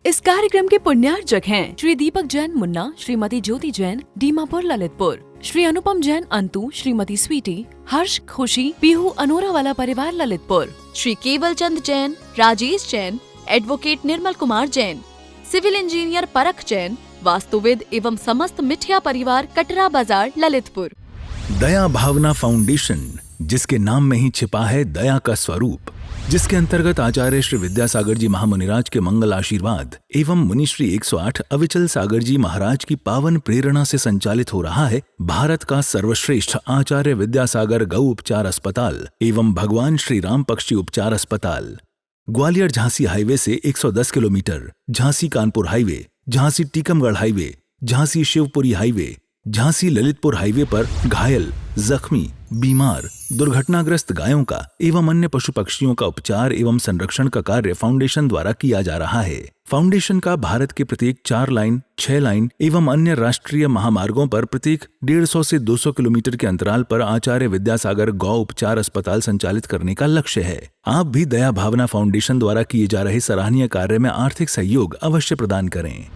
इस कार्यक्रम के पुण्यार्जक हैं श्री दीपक जैन मुन्ना, श्रीमती ज्योति जैन, दीमापुर ललितपुर, श्री अनुपम जैन अंतु, श्रीमती स्वीटी, हर्ष खुशी, पीहू अनोरा वाला परिवार ललितपुर, श्री केवल Chand Jain, Rajesh Jain, advocate Nirmal Kumar Jain, civil engineer परख जैन, वास्तुविद एवं समस्त मिठिया परिवार कटरा बाजार ललितपुर। दया भावना फाउंडेशन, जिसके नाम में ही छिपा है दया का स्वरूप, जिसके अंतर्गत आचार्य श्री विद्यासागर जी महामुनिराज के मंगल आशीर्वाद एवं मुनिश्री 108 अविचल सागर जी महाराज की पावन प्रेरणा से संचालित हो रहा है भारत का सर्वश्रेष्ठ आचार्य विद्यासागर गौ उपचार अस्पताल एवं भगवान श्री राम पक्षी उपचार अस्पताल। ग्वालियर झांसी हाईवे से 110 kilometre, Jhansi Kanpur highway, Jhansi Tikamgarh highway, Jhansi Shivpuri highway, Jhansi Lalitpur highway पर घायल, जख्मी, बीमार, दुर्घटनाग्रस्त गायों का एवं अन्य पशु पक्षियों का उपचार एवं संरक्षण का कार्य फाउंडेशन द्वारा किया जा रहा है। फाउंडेशन का भारत के प्रत्येक 4 लाइन, 6 लाइन एवं अन्य राष्ट्रीय महामार्गों पर प्रत्येक 150 से 200 किलोमीटर के अंतराल पर आचार्य विद्यासागर गौ उपचार अस्पताल संचालित करने का लक्ष्य है। आप भी दया भावना फाउंडेशन द्वारा किए जा रहे सराहनीय कार्य में आर्थिक सहयोग अवश्य प्रदान करें।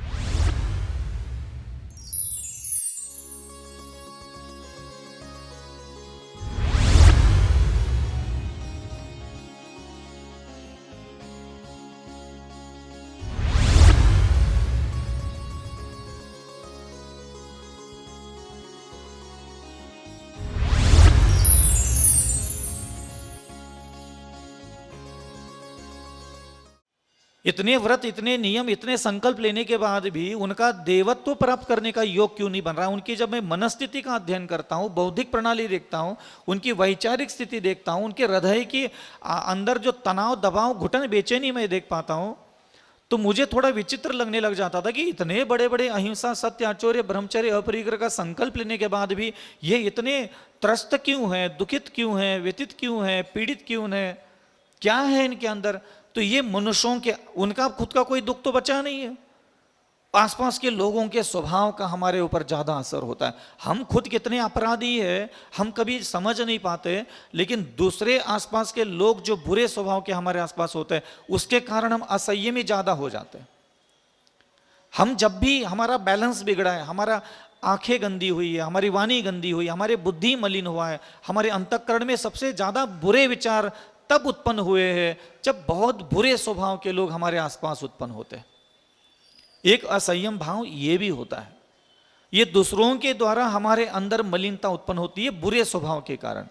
इतने व्रत, इतने नियम, इतने संकल्प लेने के बाद भी उनका देवत्व प्राप्त करने का योग क्यों नहीं बन रहा? उनकी जब मैं मनस्थिति का अध्ययन करता हूँ, बौद्धिक प्रणाली देखता हूँ, उनकी वैचारिक स्थिति देखता हूँ, उनके हृदय के अंदर जो तनाव, दबाव, घुटन, बेचैनी मैं देख पाता हूँ, तो मुझे थोड़ा विचित्र लगने लग जाता था कि इतने बड़े बड़े अहिंसा, सत्य, आचौर्य, ब्रह्मचर्य, अपरिग्रह का संकल्प लेने के बाद भी ये इतने त्रस्त क्यों हैं, दुखित क्यों हैं, व्यथित क्यों हैं, पीड़ित क्यों हैं? क्या है इनके अंदर? तो ये मनुष्यों के, उनका खुद का कोई दुख तो बचा नहीं है, आसपास के लोगों के स्वभाव का हमारे ऊपर ज्यादा असर होता है। हम खुद कितने अपराधी है हम कभी समझ नहीं पाते, लेकिन दूसरे आसपास के लोग जो बुरे स्वभाव के हमारे आसपास होते हैं उसके कारण हम असंयमी ज्यादा हो जाते हैं। हम जब भी हमारा बैलेंस बिगड़ा है, हमारा आंखें गंदी हुई है, हमारी वाणी गंदी हुई, हमारी बुद्धि मलिन हुआ है, हमारे अंतःकरण में सबसे ज्यादा बुरे विचार तब उत्पन्न हुए हैं जब बहुत बुरे स्वभाव के लोग हमारे आसपास उत्पन्न होते हैं। एक असंयम भाव ये भी होता है, ये दूसरों के द्वारा हमारे अंदर मलिनता उत्पन्न होती है बुरे स्वभाव के कारण।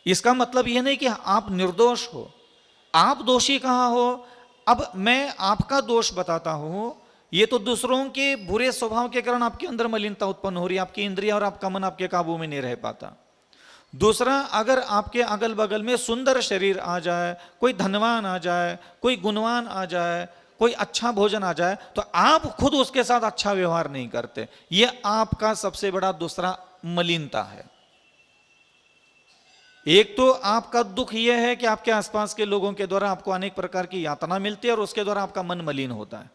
इसका मतलब यह नहीं कि आप निर्दोष हो, आप दोषी कहां हो। अब मैं आपका दोष बताता हूं, ये तो दूसरों के बुरे स्वभाव के कारण आपके अंदर मलिनता उत्पन्न हो रही है, आपकी इंद्रिया और आपका मन आपके काबू में नहीं रह पाता। दूसरा, अगर आपके अगल बगल में सुंदर शरीर आ जाए, कोई धनवान आ जाए, कोई गुणवान आ जाए, कोई अच्छा भोजन आ जाए, तो आप खुद उसके साथ अच्छा व्यवहार नहीं करते, यह आपका सबसे बड़ा दूसरा मलिनता है। एक तो आपका दुख यह है कि आपके आसपास के लोगों के द्वारा आपको अनेक प्रकार की यातना मिलती है और उसके द्वारा आपका मन मलिन होता है,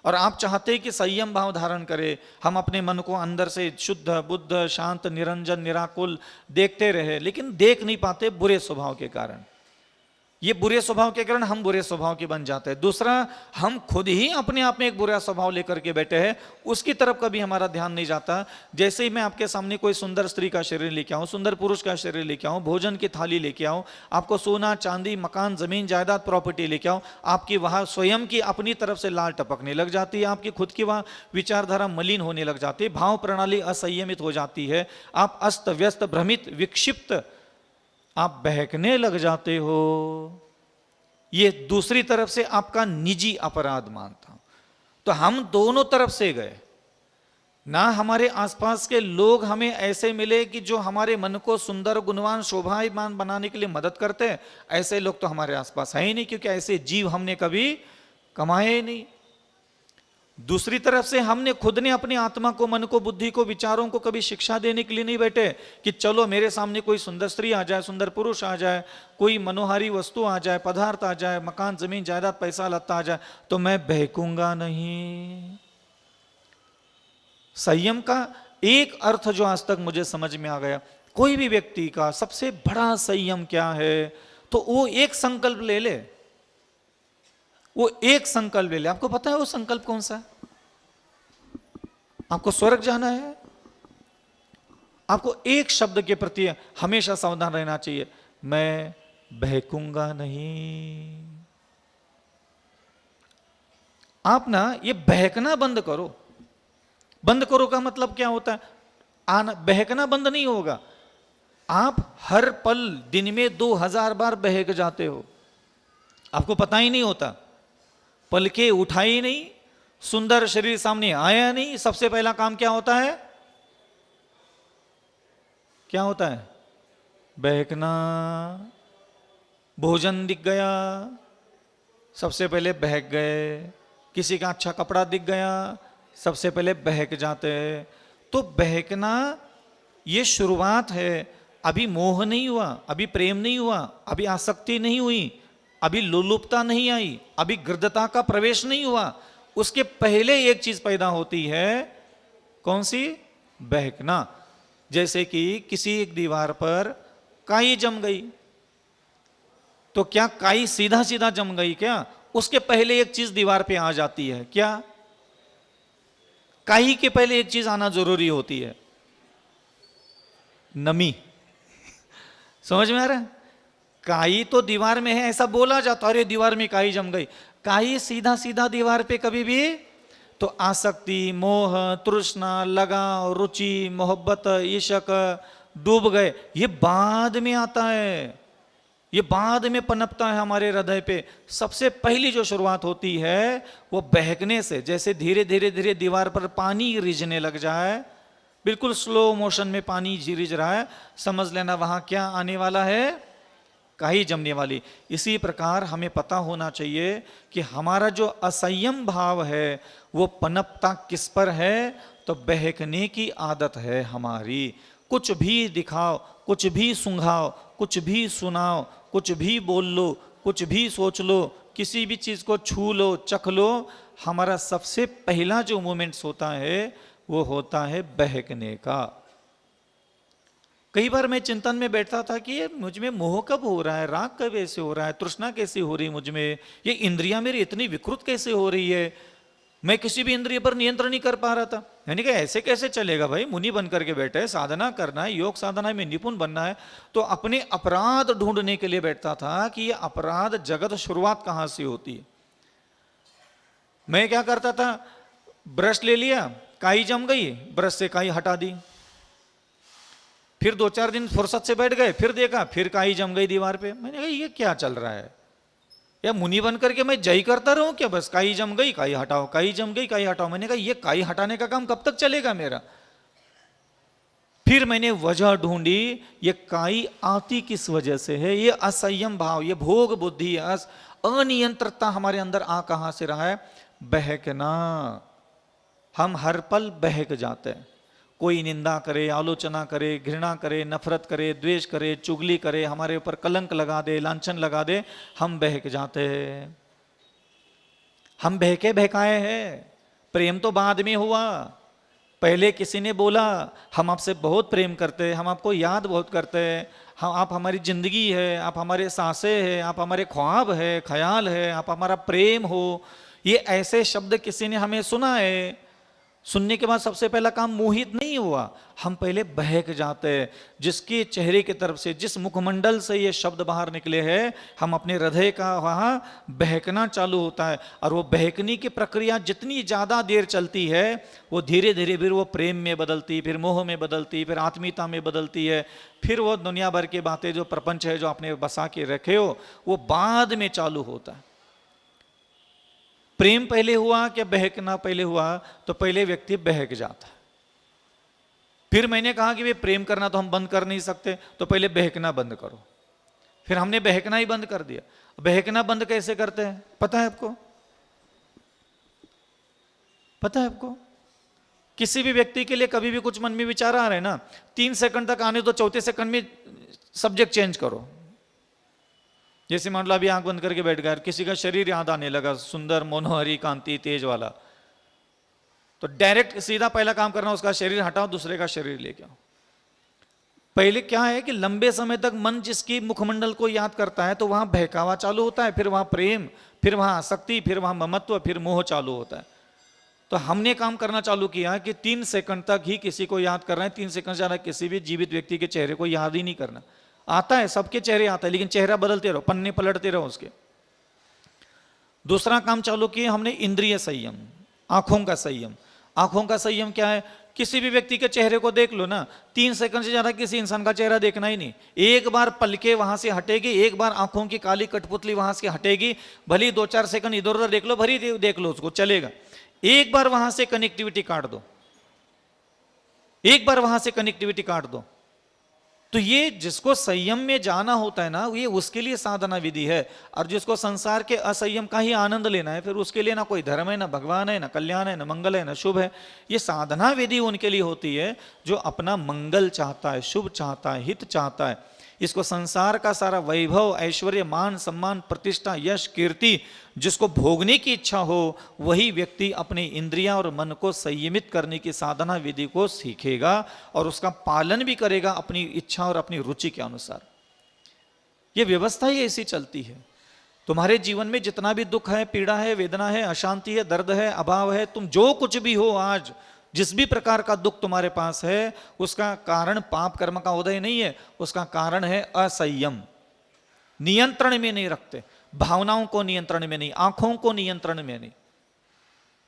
और आप चाहते हैं कि संयम भाव धारण करें, हम अपने मन को अंदर से शुद्ध, बुद्ध, शांत, निरंजन, निराकुल देखते रहे, लेकिन देख नहीं पाते बुरे स्वभाव के कारण। ये बुरे स्वभाव के कारण हम बुरे स्वभाव के बन जाते हैं। दूसरा, हम खुद ही अपने आप में एक बुरा स्वभाव लेकर के बैठे हैं, उसकी तरफ कभी हमारा ध्यान नहीं जाता। जैसे ही मैं आपके सामने कोई सुंदर स्त्री का शरीर लेके आऊं, सुंदर पुरुष का शरीर लेके आऊं, भोजन की थाली लेके आऊं, आपको सोना, चांदी, मकान, जमीन, जायदाद, प्रॉपर्टी लेके आऊं, आपकी वहां स्वयं की अपनी तरफ से लाल टपकने लग जाती है, आपकी खुद की वहां विचारधारा मलिन होने लग जाती है, भाव प्रणाली असंयमित हो जाती है, आप अस्त व्यस्त, भ्रमित, विक्षिप्त, आप बहकने लग जाते हो। ये दूसरी तरफ से आपका निजी अपराध मानता हूं। तो हम दोनों तरफ से गए ना, हमारे आसपास के लोग हमें ऐसे मिले कि जो हमारे मन को सुंदर, गुणवान, शोभायमान बनाने के लिए मदद करते हैं, ऐसे लोग तो हमारे आसपास है ही नहीं, क्योंकि ऐसे जीव हमने कभी कमाए ही नहीं। दूसरी तरफ से हमने खुद ने अपनी आत्मा को, मन को, बुद्धि को, विचारों को कभी शिक्षा देने के लिए नहीं बैठे कि चलो मेरे सामने कोई सुंदर स्त्री आ जाए, सुंदर पुरुष आ जाए, कोई मनोहारी वस्तु आ जाए, पदार्थ आ जाए, मकान, जमीन, जायदाद, पैसा लत्ता आ जाए तो मैं बहकूंगा नहीं। संयम का एक अर्थ जो आज तक मुझे समझ में आ गया, कोई भी व्यक्ति का सबसे बड़ा संयम क्या है, तो वो एक संकल्प ले ले, वो एक संकल्प ले ले। आपको पता है वो संकल्प कौन सा है? आपको स्वर्ग जाना है, आपको एक शब्द के प्रति हमेशा सावधान रहना चाहिए, मैं बहकूंगा नहीं। आप ना ये बहकना बंद करो। बंद करो का मतलब क्या होता है? आना, बहकना बंद नहीं होगा। आप हर पल दिन में 2000 बार बहक जाते हो, आपको पता ही नहीं होता। पलके उठाई नहीं, सुंदर शरीर सामने आया नहीं, सबसे पहला काम क्या होता है? क्या होता है? बहकना। भोजन दिख गया, सबसे पहले बहक गए। किसी का अच्छा कपड़ा दिख गया, सबसे पहले बहक जाते हैं। तो बहकना ये शुरुआत है। अभी मोह नहीं हुआ, अभी प्रेम नहीं हुआ, अभी आसक्ति नहीं हुई, अभी लोलुपता नहीं आई, अभी गृद्धता का प्रवेश नहीं हुआ। उसके पहले एक चीज पैदा होती है, कौन सी? बहकना। जैसे कि किसी एक दीवार पर काई जम गई, तो क्या काई सीधा सीधा जम गई क्या? उसके पहले एक चीज दीवार पे आ जाती है, क्या? काई के पहले एक चीज आना जरूरी होती है, नमी। समझ में आ रहा है? काई तो दीवार में है ऐसा बोला जाता, अरे दीवार में काई जम गई। काई सीधा सीधा दीवार पे कभी भी तो आसक्ति, मोह, तृष्णा, लगाव, रुचि, मोहब्बत, इश्क डूब गए, ये बाद में आता है, ये बाद में पनपता है हमारे हृदय पे। सबसे पहली जो शुरुआत होती है वो बहकने से। जैसे धीरे धीरे धीरे दीवार पर पानी रिझने लग जाए, बिल्कुल स्लो मोशन में पानी रिझ रहा है, समझ लेना वहां क्या आने वाला है? काई जमने वाली। इसी प्रकार हमें पता होना चाहिए कि हमारा जो असंयम भाव है वो पनपता किस पर है? तो बहकने की आदत है हमारी। कुछ भी दिखाओ, कुछ भी सुंघाओ, कुछ भी सुनाओ, कुछ भी बोल लो, कुछ भी सोच लो, किसी भी चीज को छू लो, चख लो, हमारा सबसे पहला जो मोमेंट्स होता है वो होता है बहकने का। कई बार मैं चिंतन में बैठता था कि ये मुझ में मोह कब हो रहा है, राग कब ऐसे हो रहा है, तृष्णा कैसी हो रही है मुझ में, ये इंद्रियां मेरी इतनी विकृत कैसे हो रही है, मैं किसी भी इंद्रिय पर नियंत्रण नहीं कर पा रहा था। यानी कि ऐसे कैसे चलेगा भाई, मुनि बन करके बैठे है, साधना करना है, योग साधना में निपुण बनना है, तो अपने अपराध ढूंढने के लिए बैठता था कि ये अपराध जगत शुरुआत कहां से होती है। मैं क्या करता था, ब्रश ले लिया, काई जम गई, ब्रश से काई हटा दी, फिर 2-4 दिन फुर्सत से बैठ गए, फिर देखा, फिर काई जम गई दीवार पे। मैंने कहा ये क्या चल रहा है, या मुनि बन करके मैं जय करता रहूं क्या? बस काई जम गई काई हटाओ, काई जम गई काई हटाओ। मैंने कहा ये काई हटाने का काम कब तक चलेगा मेरा? फिर मैंने वजह ढूंढी, ये काई आती किस वजह से है? ये असंयम भाव, ये भोग बुद्धि, अनियंत्रितता हमारे अंदर आ कहां से रहा है? बहकना। हम हर पल बहक जाते हैं। कोई निंदा करे, आलोचना करे, घृणा करे, नफरत करे, द्वेष करे, चुगली करे, हमारे ऊपर कलंक लगा दे, लांछन लगा दे, हम बहक जाते हैं। हम बहके बहकाए हैं। प्रेम तो बाद में हुआ, पहले किसी ने बोला हम आपसे बहुत प्रेम करते हैं, हम आपको याद बहुत करते हैं, हम आप हमारी जिंदगी है, आप हमारे सांसें हैं, आप हमारे ख्वाब है, ख्याल है, आप हमारा प्रेम हो। ये ऐसे शब्द किसी ने हमें सुना है, सुनने के बाद सबसे पहला काम मोहित नहीं हुआ, हम पहले बहक जाते हैं। जिसके चेहरे की तरफ से, जिस मुखमंडल से ये शब्द बाहर निकले हैं, हम अपने हृदय का वहाँ बहकना चालू होता है। और वो बहकने की प्रक्रिया जितनी ज़्यादा देर चलती है वो धीरे धीरे फिर वो प्रेम में बदलती, फिर मोह में बदलती, फिर आत्मीयता में बदलती है, फिर वो दुनिया भर की बातें जो प्रपंच है जो आपने बसा के रखे हो वो बाद में चालू होता है। प्रेम पहले हुआ क्या बहकना पहले हुआ? तो पहले व्यक्ति बहक जाता है। फिर मैंने कहा कि वे प्रेम करना तो हम बंद कर नहीं सकते, तो पहले बहकना बंद करो। फिर हमने बहकना ही बंद कर दिया। बहकना बंद कैसे करते हैं पता है आपको? पता है आपको? किसी भी व्यक्ति के लिए कभी भी कुछ मन में विचार आ रहे हैं ना, 3 सेकंड तक आने तो, चौथे सेकंड में सब्जेक्ट चेंज करो। जैसे मान लो अभी आंख बंद करके बैठ गया, किसी का शरीर याद आने लगा, सुंदर मनोहरी कांति तेज वाला, तो डायरेक्ट सीधा पहला काम करना उसका शरीर हटाओ, दूसरे का शरीर लेके आओ। पहले क्या है कि लंबे समय तक मन जिसकी मुखमंडल को याद करता है तो वहां बहकावा चालू होता है, फिर वहां प्रेम, फिर वहां आसक्ति, फिर वहां ममत्व, फिर मोह चालू होता है। तो हमने काम करना चालू किया कि 3 सेकंड तक ही किसी को याद कर रहे हैं, 3 सेकंड से ज्यादा किसी भी जीवित व्यक्ति के चेहरे को याद ही नहीं करना। आता है, सबके चेहरे आता है, लेकिन चेहरा बदलते रहो, पन्ने पलटते रहो उसके। दूसरा काम चालू किया हमने इंद्रिय संयम, आंखों का संयम। आंखों का संयम क्या है? किसी भी व्यक्ति के चेहरे को देख लो ना, 3 सेकंड से ज्यादा किसी इंसान का चेहरा देखना ही नहीं। एक बार पलके वहां से हटेगी, एक बार आंखों की काली कठपुतली वहां से हटेगी, भली 2-4 सेकंड इधर उधर देख लो, भरी देख लो, उसको चलेगा। एक बार वहां से कनेक्टिविटी काट दो, एक बार वहां से कनेक्टिविटी काट दो। तो ये जिसको संयम में जाना होता है ना, ये उसके लिए साधना विधि है। और जिसको संसार के असंयम का ही आनंद लेना है, फिर उसके लिए ना कोई धर्म है, ना भगवान है, ना कल्याण है, ना मंगल है, ना शुभ है। ये साधना विधि उनके लिए होती है जो अपना मंगल चाहता है, शुभ चाहता है, हित चाहता है। इसको संसार का सारा वैभव, ऐश्वर्य, मान, सम्मान, प्रतिष्ठा, यश, कीर्ति जिसको भोगने की इच्छा हो, वही व्यक्ति अपने इंद्रियां और मन को संयमित करने की साधना विधि को सीखेगा और उसका पालन भी करेगा अपनी इच्छा और अपनी रुचि के अनुसार। यह व्यवस्था ही ऐसी चलती है। तुम्हारे जीवन में जितना भी दुख है, पीड़ा है, वेदना है, अशांति है, दर्द है, अभाव है, तुम जो कुछ भी हो आज, जिस भी प्रकार का दुख तुम्हारे पास है, उसका कारण पाप कर्म का उदय नहीं है, उसका कारण है असंयम। नियंत्रण में नहीं रखते, भावनाओं को नियंत्रण में नहीं, आंखों को नियंत्रण में नहीं।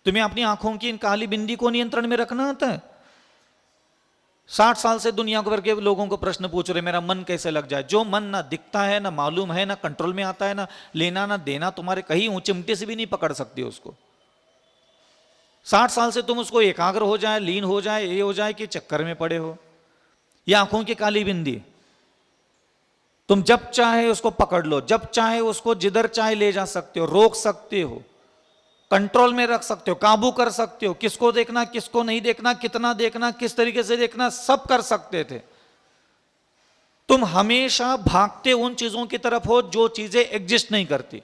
तुम्हें अपनी आंखों की इन काली बिंदी को नियंत्रण में रखना आता है? 60 साल से दुनिया भर के लोगों को प्रश्न पूछ रहे, मेरा मन कैसे लग जाए? जो मन ना दिखता है, ना मालूम है, ना कंट्रोल में आता है, ना लेना ना देना, तुम्हारे कहीं चिमटे से भी नहीं पकड़ सकती उसको। 60 साल से तुम उसको एकाग्र हो जाए, लीन हो जाए, ये हो जाए कि चक्कर में पड़े हो। ये आंखों की काली बिंदी, तुम जब चाहे उसको पकड़ लो, जब चाहे उसको जिधर चाहे ले जा सकते हो, रोक सकते हो, कंट्रोल में रख सकते हो, काबू कर सकते हो। किसको देखना, किसको नहीं देखना, कितना देखना, किस तरीके से देखना, सब कर सकते थे। तुम हमेशा भागते उन चीजों की तरफ हो जो चीजें एग्जिस्ट नहीं करती।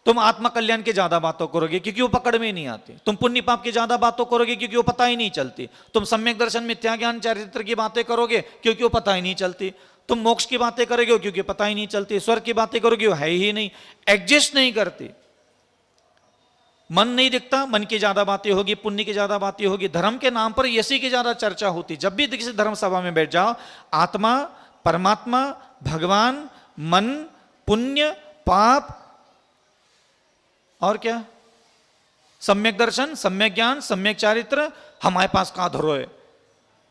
तुम आत्मा कल्याण की ज्यादा बातों करोगे क्योंकि वो पकड़ में नहीं आती। तुम पुण्य पाप की ज्यादा बातों करोगे क्योंकि वो पता ही नहीं चलती। तुम सम्यक दर्शन, मिथ्या ज्ञान, चरित्र की बातें करोगे क्योंकि वो पता ही नहीं चलती। तुम मोक्ष की बातें करोगे क्योंकि पता ही नहीं चलती। स्वर्ग की बातें करोगे, वो है ही नहीं, एग्जिस्ट नहीं करती। मन नहीं दिखता, मन की ज्यादा बातें होगी, पुण्य की ज्यादा बातें होगी, धर्म के नाम पर इसी की ज्यादा चर्चा होती। जब भी किसी धर्म सभा में बैठ जाओ, आत्मा, परमात्मा, भगवान, मन, पुण्य, पाप और क्या, सम्यक दर्शन, सम्यक ज्ञान, सम्यक चारित्र हमारे पास कहां धरो है।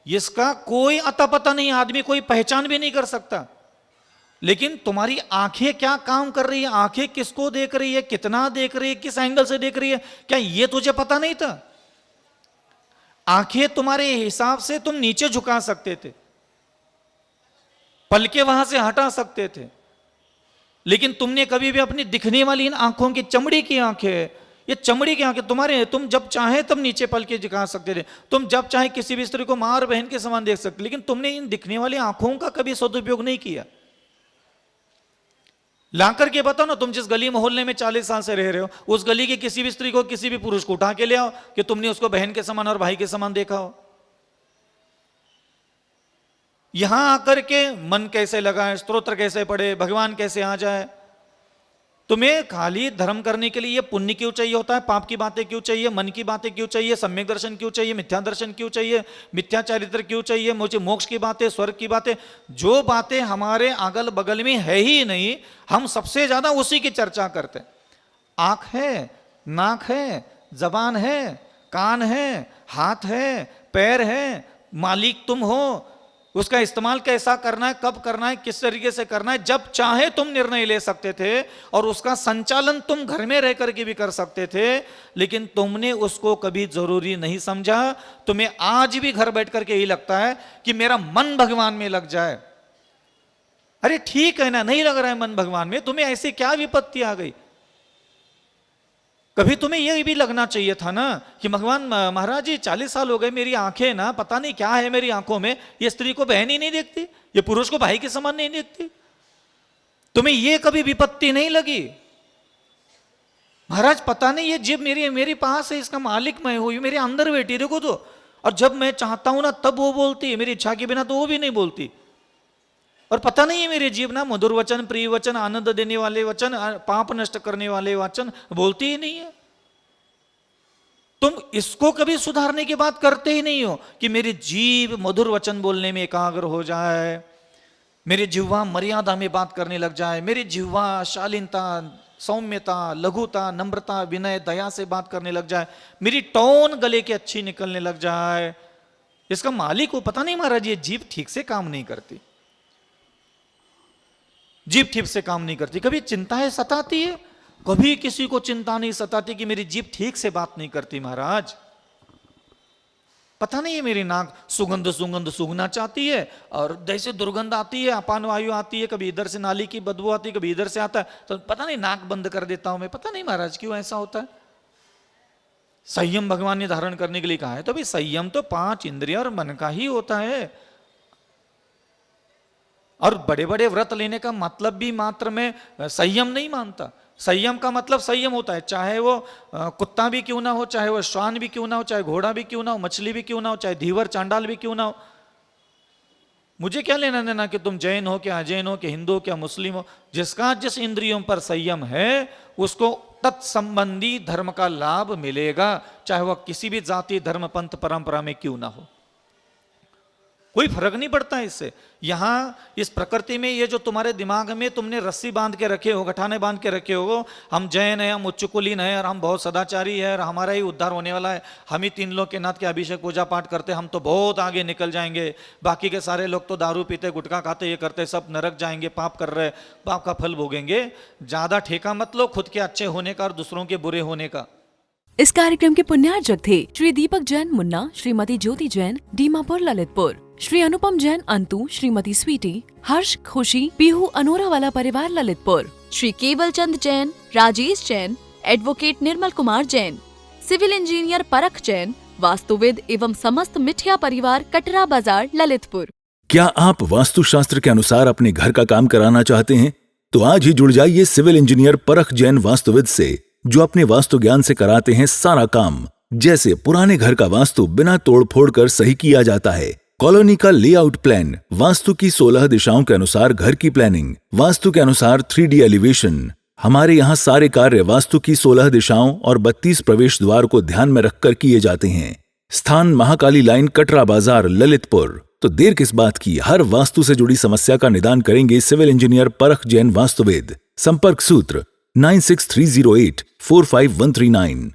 इसका कोई अता पता नहीं, आदमी कोई पहचान भी नहीं कर सकता। लेकिन तुम्हारी आंखें क्या काम कर रही है, आंखें किसको देख रही है, कितना देख रही है, किस एंगल से देख रही है, क्या ये तुझे पता नहीं था? आंखें तुम्हारे हिसाब से तुम नीचे झुका सकते थे, पलके वहां से हटा सकते थे, लेकिन तुमने कभी भी अपनी दिखने वाली इन आंखों की, चमड़ी की आंखें, ये चमड़ी की आंखें तुम्हारे, तुम जब चाहे तब नीचे पलके झुका सकते थे, तुम जब चाहे किसी भी स्त्री को मां और बहन के समान देख सकते, लेकिन तुमने इन दिखने वाली आंखों का कभी सदुपयोग नहीं किया। लाकर के बताओ ना, तुम जिस गली मोहल्ले में 40 साल से रह रहे हो, उस गली की किसी भी स्त्री को, किसी भी पुरुष को उठा के ले आओ कि तुमने उसको बहन के समान और भाई के समान देखा हो। यहां आकर के मन कैसे लगाए, स्तोत्र कैसे पढ़े, भगवान कैसे आ जाए। तुम्हें खाली धर्म करने के लिए ये पुण्य क्यों चाहिए होता है, पाप की बातें क्यों चाहिए, मन की बातें क्यों चाहिए, सम्यक दर्शन क्यों चाहिए, मिथ्या दर्शन क्यों चाहिए, मिथ्या चरित्र क्यों चाहिए, मुझे मोक्ष की बातें, स्वर्ग की बातें, जो बातें हमारे अगल बगल में है ही नहीं, हम सबसे ज्यादा उसी की चर्चा करते हैं। आंख है, नाक है, जबान है, कान है, हाथ है, पैर है, मालिक तुम हो। उसका इस्तेमाल कैसा करना है, कब करना है, किस तरीके से करना है, जब चाहे तुम निर्णय ले सकते थे और उसका संचालन तुम घर में रह करके भी कर सकते थे, लेकिन तुमने उसको कभी जरूरी नहीं समझा। तुम्हें आज भी घर बैठ करके यही लगता है कि मेरा मन भगवान में लग जाए। अरे ठीक है ना, नहीं लग रहा है मन भगवान में, तुम्हें ऐसी क्या विपत्ति आ गई? कभी तुम्हें यह भी लगना चाहिए था ना कि भगवान महाराज जी 40 साल हो गए, मेरी आंखें ना पता नहीं क्या है मेरी आंखों में, ये स्त्री को बहन ही नहीं देखती, ये पुरुष को भाई के समान नहीं देखती। तुम्हें ये कभी विपत्ति नहीं लगी? महाराज पता नहीं ये जीभ मेरी पास है, इसका मालिक मैं हूं, ये मेरे अंदर बैठी, देखो तो, और जब मैं चाहता हूं ना तब वो बोलती है, मेरी इच्छा के बिना तो वो भी नहीं बोलती। और पता नहीं है मेरे जीव ना मधुर वचन, प्रिय वचन, आनंद देने वाले वचन, पाप नष्ट करने वाले वचन बोलती ही नहीं है। तुम इसको कभी सुधारने की बात करते ही नहीं हो कि मेरी जीव मधुर वचन बोलने में एकाग्र हो जाए, मेरी जिह्वा मर्यादा में बात करने लग जाए, मेरी जिह्वा शालीनता, सौम्यता, लघुता, नम्रता, विनय, दया से बात करने लग जाए, मेरी टोन गले की अच्छी निकलने लग जाए। इसका मालिक को पता नहीं महाराज, ये जीभ ठीक से काम नहीं करती, जीभ ठीक से काम नहीं करती। कभी चिंताएं सताती है, कभी किसी को चिंता नहीं सताती कि मेरी जीभ ठीक से बात नहीं करती महाराज। पता नहीं है मेरी नाक सुगंध सूंघना चाहती है और जैसे दुर्गंध आती है, अपान वायु आती है, कभी इधर से नाली की बदबू आती है, कभी इधर से आता है, तो पता नहीं नाक बंद कर देता हूं मैं। पता नहीं महाराज क्यों ऐसा होता है। संयम भगवान ने धारण करने के लिए कहा है, तो भाई संयम तो 5 इंद्रिय और मन का ही होता है। और बड़े बड़े व्रत लेने का मतलब भी मात्र में संयम नहीं मानता। संयम का मतलब संयम होता है, चाहे वो कुत्ता भी क्यों ना हो, चाहे वो श्वान भी क्यों ना हो, चाहे घोड़ा भी क्यों ना हो, मछली भी क्यों ना हो, चाहे धीवर चांडाल भी क्यों ना हो। मुझे क्या लेना देना कि तुम जैन हो क्या, अजैन हो क्या, हिंदू हो क्या, मुस्लिम हो। जिसका जिस इंद्रियों पर संयम है उसको तत्संबंधी धर्म का लाभ मिलेगा, चाहे वह किसी भी जाति, धर्म, पंथ, परंपरा में क्यों ना हो। कोई फर्क नहीं पड़ता इससे। यहां इस प्रकृति में ये जो तुम्हारे दिमाग में तुमने रस्सी बांध के रखे हो, गठाने बांध के रखे हो, हम जैन है, हम उच्चकुलीन है और हम बहुत सदाचारी है और हमारा ही उद्धार होने वाला है, हम ही 3 लोग के नाथ के अभिषेक पूजा पाठ करते, हम तो बहुत आगे निकल जाएंगे, बाकी के सारे लोग तो दारू पीते, गुटखा खाते, ये करते, सब नरक जाएंगे, पाप कर रहे, पाप का फल भोगेंगे। ज्यादा ठेका मत लो खुद के अच्छे होने का और दूसरों के बुरे होने का। इस कार्यक्रम के पुण्यार्जक थे श्री दीपक जैन मुन्ना, श्रीमती ज्योति जैन, दीमापुर ललितपुर, श्री अनुपम जैन अंतु, श्रीमती स्वीटी, हर्ष, खुशी, पीहू अनोरा वाला परिवार ललितपुर, श्री केवल Chand Jain, Rajesh Jain, advocate Nirmal Kumar Jain, civil engineer परख जैन, वास्तुविद एवं समस्त मिठिया परिवार कटरा बाजार ललितपुर। क्या आप वास्तुशास्त्र के अनुसार अपने घर का काम कराना चाहते हैं? तो आज ही जुड़ जाइए सिविल इंजीनियर परख जैन वास्तुविद से, जो अपने वास्तु ज्ञान से कराते हैं सारा काम। जैसे पुराने घर का वास्तु बिना तोड़ फोड़ कर सही किया जाता है, कॉलोनी का लेआउट प्लान, वास्तु की 16 दिशाओं के अनुसार घर की प्लानिंग, वास्तु के अनुसार 3D एलिवेशन। हमारे यहाँ सारे कार्य वास्तु की 16 दिशाओं और 32 प्रवेश द्वार को ध्यान में रखकर किए जाते हैं। स्थान महाकाली लाइन, कटरा बाजार, ललितपुर। तो देर किस बात की, हर वास्तु से जुड़ी समस्या का निदान करेंगे सिविल इंजीनियर परख जैन वास्तुवेद। संपर्क सूत्र 9630845139।